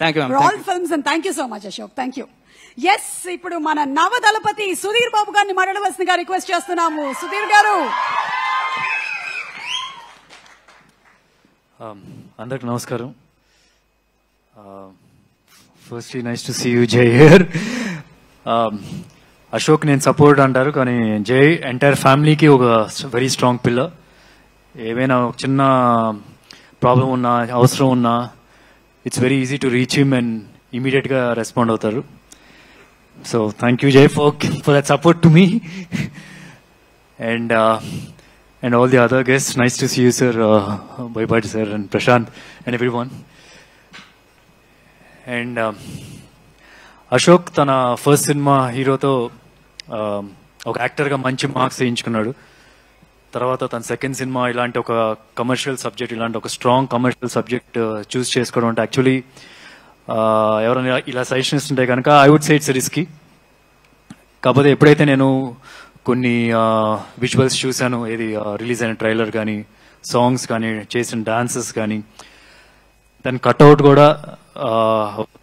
Thank you for all films and thank you so much Ashok. Thank you. Yes, ఇప్పుడు మన నవదళపతి సుధీర్ బాబు గారిని మాట్లాడవలసిందిగా request చేస్తున్నాము. సుధీర్ గారు. అందరికి నమస్కారం. Firstly nice to see you Jai here. Ashok నేను సపోర్ట్ అంటారు, కానీ జై ఎంటైర్ ఫ్యామిలీకి ఒక వెరీ స్ట్రాంగ్ పిల్లర్. ఏమైనా చిన్న ప్రాబ్లం ఉన్నా అవసరం ఉన్నా it's very easy to reach him and ఇమీడియట్గా రెస్పాండ్ అవుతారు. సో థ్యాంక్ యూ జై for that support to me and all the other guests. Nice to see you, sir, Bhaibhati sir and Prashant and everyone. And Ashok tana first cinema hero to oka actor ga manchi marks వేయించుకున్నాడు. తర్వాత తన second cinema ఇలాంటి ఒక commercial subject, ఇలాంటి ఒక strong commercial subject చూస్ చేసుకోవడం అంటే actually ఎవరైనా ఇలా సజెషన్ ఇస్తుంటే కనుక I would say it's risky. కాకపోతే ఎప్పుడైతే నేను కొన్ని విజువల్స్ చూశాను, ఏది రిలీజ్ అయిన ట్రైలర్ కానీ సాంగ్స్ కానీ చేసిన డాన్సెస్ కానీ, దాని కట్అవుట్ కూడా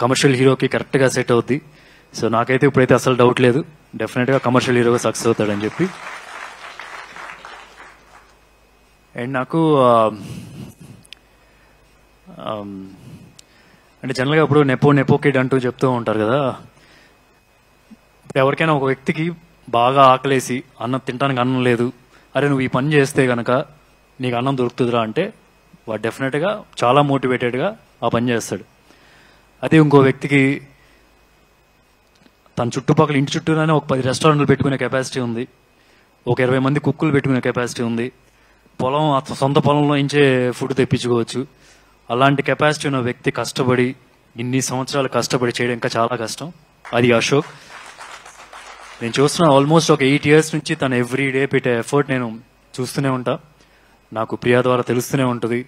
కమర్షియల్ హీరోకి కరెక్ట్గా సెట్ అవుద్ది. సో నాకైతే ఇప్పుడైతే అసలు డౌట్ లేదు, డెఫినెట్గా కమర్షియల్ హీరోగా సక్సెస్ అవుతాడని చెప్పి. అండ్ నాకు అంటే జనరల్గా ఇప్పుడు నెపో కిడ్ అంటూ చెప్తూ ఉంటారు కదా. ఎవరికైనా ఒక వ్యక్తికి బాగా ఆకలేసి అన్నం తినడానికి అన్నం లేదు, అరే నువ్వు ఈ పని చేస్తే కనుక నీకు అన్నం దొరుకుతుందిరా అంటే వాడు డెఫినెట్గా చాలా మోటివేటెడ్గా ఆ పని చేస్తాడు. అదే ఇంకో వ్యక్తికి తన చుట్టుపక్కల ఇంటి చుట్టూనే ఒక 10 రెస్టారెంట్లు పెట్టుకునే కెపాసిటీ ఉంది, ఒక 20 మంది కుక్కులు పెట్టుకునే కెపాసిటీ ఉంది, పొలం సొంత పొలంలో ఇంచే ఫుడ్ తెప్పించుకోవచ్చు. అలాంటి కెపాసిటీ ఉన్న వ్యక్తి కష్టపడి ఇన్ని సంవత్సరాలు కష్టపడి చేయడం ఇంకా చాలా కష్టం. అది అశోక్. నేను చూస్తున్నా ఆల్మోస్ట్ ఒక 8 years నుంచి తను ఎవ్రీ డే పెట్టే ఎఫర్ట్ నేను చూస్తూనే ఉంటా. నాకు ప్రియా ద్వారా తెలుస్తూనే ఉంటుంది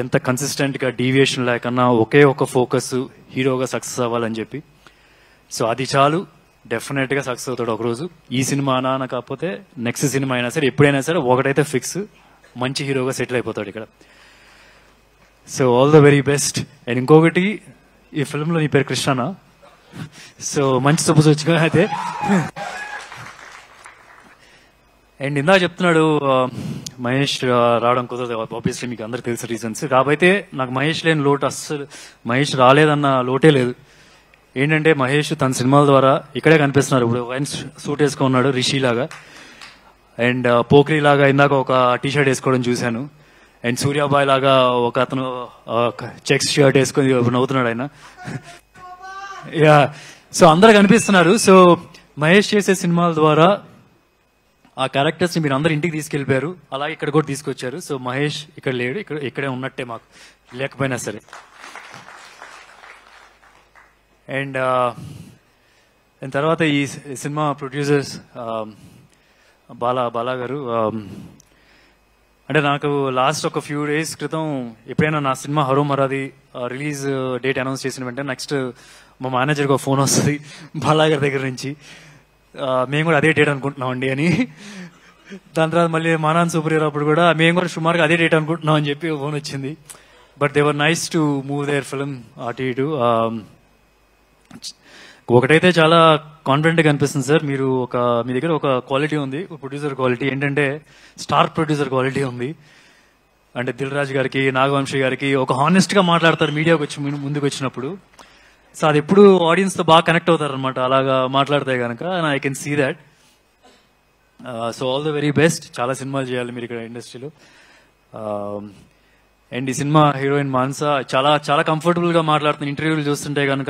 ఎంత కన్సిస్టెంట్గా డీవియేషన్ లేకన్నా ఒకే ఒక ఫోకస్ హీరోగా సక్సెస్ అవ్వాలని చెప్పి. సో అది చాలు, డెఫినెట్గా సక్సెస్ అవుతాడు ఒకరోజు. ఈ సినిమా అనా కాకపోతే నెక్స్ట్ సినిమా అయినా సరే ఎప్పుడైనా సరే ఒకటైతే ఫిక్స్, మంచి హీరోగా సెటిల్ అయిపోతాడు ఇక్కడ. So all the very best. And ఇంకొకటి, ఈ ఫిల్మ్లో నీ పేరు కృష్ణనా? సో మంచి శుభసూచన అయితే. అండ్ ఇందా చెప్తున్నాడు మహేష్ రావడం కుదరదు, ఆబ్వియస్లీ మీకు అందరికి తెలిసిన రీజన్స్. కాబట్టి నాకు మహేష్ లేని లోటు అస్సలు, మహేష్ రాలేదన్న లోటే లేదు. ఏంటంటే మహేష్ తన సినిమాల ద్వారా ఇక్కడే కనిపిస్తున్నారు. ఇప్పుడు ఆయన సూట్ వేసుకున్నాడు రిషి లాగా, అండ్ పోఖ్రీ లాగా ఇందాక ఒక టీషర్ట్ వేసుకోవడం చూశాను, అండ్ సూర్యాబాయ్ లాగా ఒక అతను చెక్స్ షర్ట్ వేసుకొని నవ్వుతున్నాడు ఆయన. యా, సో అందరు కనిపిస్తున్నారు. సో మహేష్ చేసే సినిమాల ద్వారా ఆ క్యారెక్టర్స్ ని మీరు అందరు ఇంటికి తీసుకెళ్లిపోయారు, అలాగే ఇక్కడ కూడా తీసుకొచ్చారు. సో మహేష్ ఇక్కడ లేడు, ఇక్కడే ఉన్నట్టే మాకు లేకపోయినా సరే. అండ్ తర్వాత ఈ సినిమా ప్రొడ్యూసర్స్ బాలా గారు, అంటే నాకు లాస్ట్ ఒక ఫ్యూ డేస్ క్రితం ఎప్పుడైనా నా సినిమా హరో మరాది రిలీజ్ డేట్ అనౌన్స్ చేసిన వెంటనే నెక్స్ట్ మా మేనేజర్కి ఒక ఫోన్ వస్తుంది బాలా గారి దగ్గర నుంచి, మేము కూడా అదే డేట్ అనుకుంటున్నామండి అని. దాని తర్వాత మళ్ళీ మానాన్ సూపర్ హీరో అప్పుడు కూడా మేము కూడా సుమారుగా అదే డేట్ అనుకుంటున్నాం అని చెప్పి ఫోన్ వచ్చింది. But they were nice to move their film అటు ఇటు. ఒకటైతే చాలా కాన్ఫిడెంట్గా అనిపిస్తుంది సార్, మీ దగ్గర ఒక క్వాలిటీ ఉంది, ప్రొడ్యూసర్ క్వాలిటీ. ఏంటంటే స్టార్ ప్రొడ్యూసర్ క్వాలిటీ ఉంది. అంటే దిల్ రాజు గారికి, నాగవంశీ గారికి ఒక హానెస్ట్గా మాట్లాడతారు మీడియాకి వచ్చి ముందుకు వచ్చినప్పుడు. సో అది ఎప్పుడు ఆడియన్స్తో బాగా కనెక్ట్ అవుతారు అనమాట అలాగా మాట్లాడితే కనుక. I can see that. So all the very best. చాలా సినిమాలు చేయాలి మీరు ఇక్కడ ఇండస్ట్రీలో. అండ్ ఈ సినిమా హీరోయిన్ మాన్స చాలా చాలా కంఫర్టబుల్గా మాట్లాడుతున్న ఇంటర్వ్యూలు చూస్తుంటే కనుక.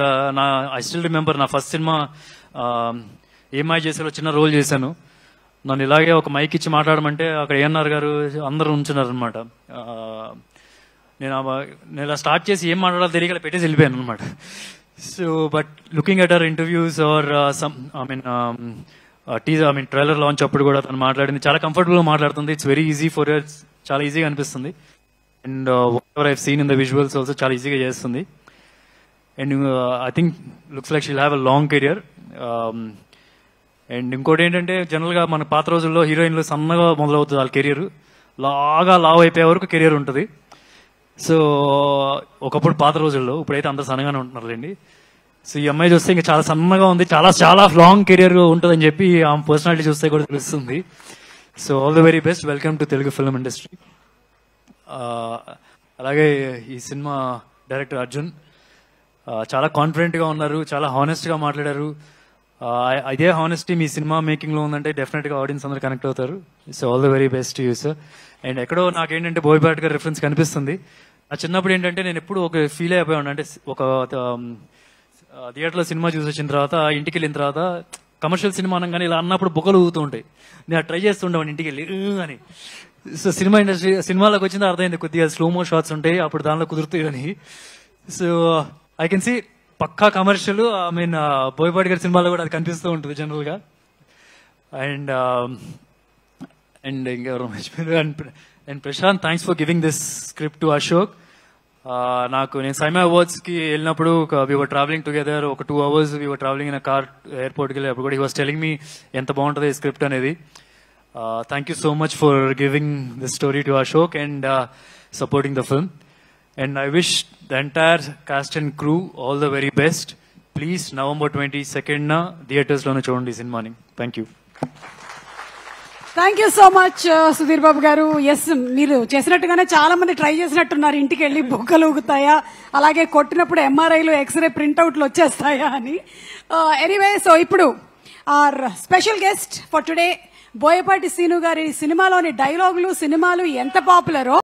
ఐ స్టిల్ రిమెంబర్ నా ఫస్ట్ సినిమా ఏమై చేసేలో చిన్న రోల్ చేశాను. నన్ను ఇలాగే ఒక మైక్ ఇచ్చి మాట్లాడమంటే అక్కడ ఏఎన్ఆర్ గారు అందరూ ఉంచున్నారు అనమాట. నేను ఇలా స్టార్ట్ చేసి ఏం మాట్లాడాలో తెలియక పెట్టేసి వెళ్ళిపోయాను అనమాట. So but looking at our interviews or some trailer launch అప్పుడు కూడా తను మాట్లాడింది చాలా కంఫర్టబుల్గా మాట్లాడుతుంది. It's very easy for her, చాలా ఈజీగా అనిపిస్తుంది. And whatever I've seen in the visuals also చాలా ఈజీగా చేస్తుంది. And I think looks like she'll have a long career. And ఇంకోటి ఏంటంటే జనరల్గా మన పాత రోజుల్లో హీరోయిన్లు సన్నగా మొదలవుతుంది వాళ్ళ కెరియర్, లావ్ అయిపోయే వరకు కెరియర్ ఉంటుంది. సో ఒకప్పుడు పాత రోజుల్లో, ఇప్పుడైతే అంత సన్నగానే ఉంటున్నారులేండి. సో ఈ అమ్మాయి చూస్తే ఇంకా చాలా సన్నగా ఉంది, చాలా చాలా లాంగ్ కెరియర్ ఉంటుందని చెప్పి ఆమె పర్సనాలిటీ చూస్తే కూడా తెలుస్తుంది. So all the very best, welcome to Telugu film industry. అలాగే ఈ సినిమా డైరెక్టర్ అర్జున్ చాలా కాన్ఫిడెంట్గా ఉన్నారు, చాలా హానెస్ట్గా మాట్లాడారు. ఇదే హానెస్టీ మీ సినిమా మేకింగ్లో ఉందంటే డెఫినెట్గా ఆడియన్స్ అందరూ కనెక్ట్ అవుతారు. So all the very best you sir. And ఎక్కడో నాకేంటంటే బోయపాటి గారి రిఫరెన్స్ కనిపిస్తుంది. నా చిన్నప్పుడు ఏంటంటే నేను ఎప్పుడు ఒక ఫీల్ అయిపోయాను, అంటే ఒక థియేటర్లో సినిమా చూసి వచ్చిన తర్వాత ఇంటికి వెళ్ళిన తర్వాత కమర్షియల్ సినిమా అనగానే ఇలా అన్నప్పుడు బొక్కలు ఊగుతూ ఉంటాయి. నేను ట్రై చేస్తుండేవాడిని ఇంటికి వెళ్ళి అని. సో సినిమా ఇండస్ట్రీ సినిమాలోకి వచ్చింది అర్థమైంది, కొద్దిగా స్లోమో షాట్స్ ఉంటాయి, అప్పుడు దానిలో కుదురుతాయి అని. సో ఐ కెన్ సీ పక్కా కమర్షియల్. ఐ మీన్ బోయపాటి గారి సినిమాలో కూడా అది కనిపిస్తూ ఉంటుంది జనరల్గా. అండ్ ఇంకెవరు మర్చిపోయారు. And Prashant, thanks for giving this script to Ashok. నేను సైమా అవార్డ్స్కి వెళ్ళినప్పుడు వీ వర్ ట్రావెలింగ్ టుగెదర్, ఒక 2 hours we were travelling in car ఎయిర్పోర్ట్కి వెళ్ళి అప్పుడు కూడా హీ వాస్ టెలింగ్ మీ ఎంత బాగుంటుంది ఈ స్క్రిప్ట్ అనేది. Thank you so much for giving this story to Ashok and supporting the film. And I wish the entire cast and crew all the very best. Please, November 22nd na theaters lo చూడండి సినిమాని. Thank you. Thank you so much Sudheer Babu garu. Yes, మీరు చేసినట్టుగానే చాలా మంది try చేసినట్టున్నారు, ఇంటికి వెళ్ళి బొక్కలు ఊగుతాయా, అలాగే కొట్టినప్పుడు ఎంఆర్ఐలు ఎక్స్రే ప్రింట్అవుట్లు వచ్చేస్తాయా అని. ఎనీవే, సో ఇప్పుడు our special guest for today Boyapati Seenu గారి సినిమాలోని డైలాగులు, సినిమాలు ఎంత పాపులరో